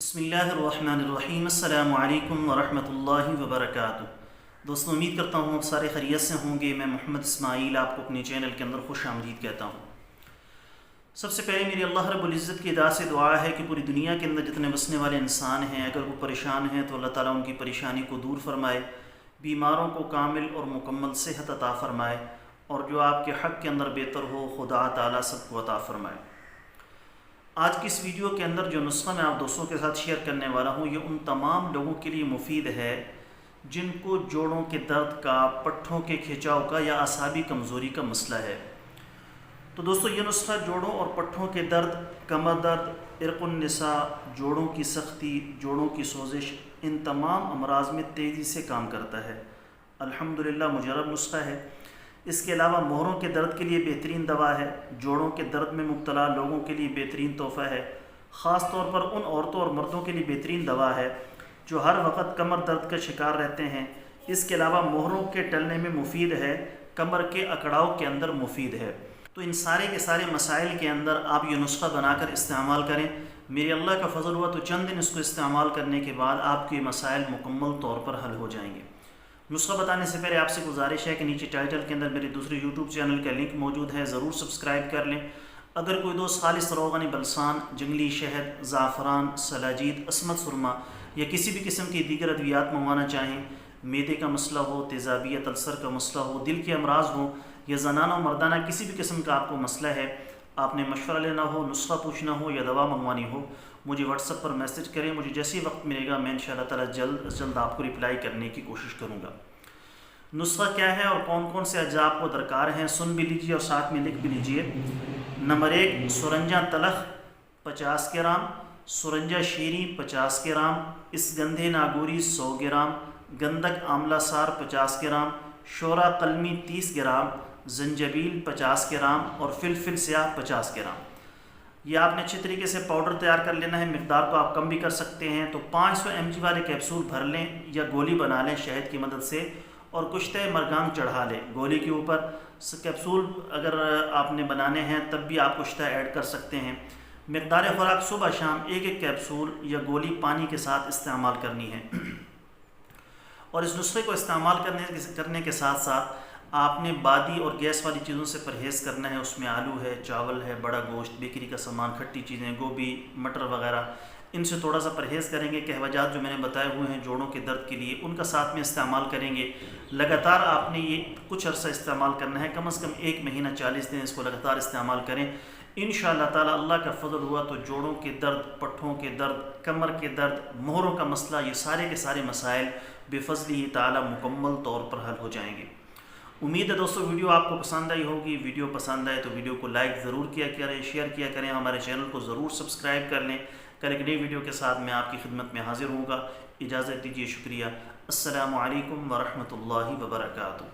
بسم اللہ الرحمن الرحیم۔ السلام علیکم ورحمۃ اللہ وبرکاتہ۔ دوستوں، امید کرتا ہوں آپ سارے خیریت سے ہوں گے۔ میں محمد اسماعیل آپ کو اپنے چینل کے اندر خوش آمدید کہتا ہوں۔ سب سے پہلے میری اللہ رب العزت کی ادا سے دعا ہے کہ پوری دنیا کے اندر جتنے بسنے والے انسان ہیں، اگر وہ پریشان ہیں تو اللہ تعالیٰ ان کی پریشانی کو دور فرمائے، بیماروں کو کامل اور مکمل صحت عطا فرمائے، اور جو آپ کے حق کے اندر بہتر ہو خدا تعالیٰ سب کو عطا فرمائے۔ آج کی اس ویڈیو کے اندر جو نسخہ میں آپ دوستوں کے ساتھ شیئر کرنے والا ہوں، یہ ان تمام لوگوں کے لیے مفید ہے جن کو جوڑوں کے درد کا، پٹھوں کے کھینچاؤ کا یا اعصابی کمزوری کا مسئلہ ہے۔ تو دوستو، یہ نسخہ جوڑوں اور پٹھوں کے درد، کمر درد، عرق النساء، جوڑوں کی سختی، جوڑوں کی سوزش، ان تمام امراض میں تیزی سے کام کرتا ہے۔ الحمدللہ مجرب نسخہ ہے۔ اس کے علاوہ مہروں کے درد کے لیے بہترین دوا ہے، جوڑوں کے درد میں مبتلا لوگوں کے لیے بہترین تحفہ ہے، خاص طور پر ان عورتوں اور مردوں کے لیے بہترین دوا ہے جو ہر وقت کمر درد کا شکار رہتے ہیں۔ اس کے علاوہ مہروں کے ٹلنے میں مفید ہے، کمر کے اکڑاؤ کے اندر مفید ہے۔ تو ان سارے کے سارے مسائل کے اندر آپ یہ نسخہ بنا کر استعمال کریں۔ میرے اللہ کا فضل ہوا تو چند دن اس کو استعمال کرنے کے بعد آپ کے مسائل مکمل طور پر حل ہو جائیں گے۔ نسخہ بتانے سے پہلے آپ سے گزارش ہے کہ نیچے ٹائٹل کے اندر میرے دوسرے یوٹیوب چینل کا لنک موجود ہے، ضرور سبسکرائب کر لیں۔ اگر کوئی دوست خالص روغن بلسان، جنگلی شہد، زعفران، سلاجید، عصمت سرما یا کسی بھی قسم کی دیگر ادویات منگوانا چاہیں، معدے کا مسئلہ ہو، تیزابیت، السر کا مسئلہ ہو، دل کے امراض ہوں یا زنانہ و مردانہ کسی بھی قسم کا آپ کو مسئلہ ہے، آپ نے مشورہ لینا ہو، نسخہ پوچھنا ہو یا دوا منگوانی ہو، مجھے واٹس ایپ پر میسج کریں۔ مجھے جیسے ہی وقت ملے گا میں انشاءاللہ تعالی جلد از جلد آپ کو رپلائی کرنے کی کوشش کروں گا۔ نسخہ کیا ہے اور کون کون سے اجزاء آپ کو درکار ہیں، سن بھی لیجیے اور ساتھ میں لکھ بھی لیجیے۔ نمبر 1، سرنجہ تلخ 50 گرام، سرنجہ شیریں 50 گرام، اسگندھے ناگوری 100 گرام، گندک آملہ سار 50 گرام، شورا قلمی 30 گرام، زنجبیل 50 گرام اور فلفل سیاہ 50 گرام۔ یہ آپ نے اچھے طریقے سے پاؤڈر تیار کر لینا ہے، مقدار کو آپ کم بھی کر سکتے ہیں۔ تو 500 mg والے کیپسول بھر لیں یا گولی بنا لیں شہد کی مدد سے، اور کشتہ مرگان چڑھا لیں گولی کے اوپر۔ کیپسول اگر آپ نے بنانے ہیں تب بھی آپ کشتہ ایڈ کر سکتے ہیں۔ مقدار خوراک صبح شام ایک کیپسول یا گولی پانی کے ساتھ استعمال کرنی ہے۔ اور اس نسخے کو استعمال کرنے کے ساتھ ساتھ آپ نے بادی اور گیس والی چیزوں سے پرہیز کرنا ہے۔ اس میں آلو ہے، چاول ہے، بڑا گوشت، بیکری کا سامان، کھٹی چیزیں، گوبھی، مٹر وغیرہ، ان سے تھوڑا سا پرہیز کریں گے۔ قہوہ جو میں نے بتائے ہوئے ہیں جوڑوں کے درد کے لیے، ان کا ساتھ میں استعمال کریں گے۔ لگاتار آپ نے یہ کچھ عرصہ استعمال کرنا ہے، کم از کم 1 مہینہ 40 دن اس کو لگاتار استعمال کریں۔ انشاءاللہ تعالی اللہ کا فضل ہوا تو جوڑوں کے درد، پٹھوں کے درد، کمر کے درد، مہروں کا مسئلہ، یہ سارے کے سارے مسائل بفضلہ تعالی مکمل طور پر حل ہو جائیں گے۔ امید ہے دوستو ویڈیو آپ کو پسند آئی ہوگی۔ ویڈیو پسند آئے تو ویڈیو کو لائک ضرور کیا کریں، شیئر کیا کریں، ہمارے چینل کو ضرور سبسکرائب کر لیں۔ کل ایک نئی ویڈیو کے ساتھ میں آپ کی خدمت میں حاضر ہوں گا۔ اجازت دیجیے، شکریہ۔ السلام علیکم ورحمۃ اللہ وبرکاتہ۔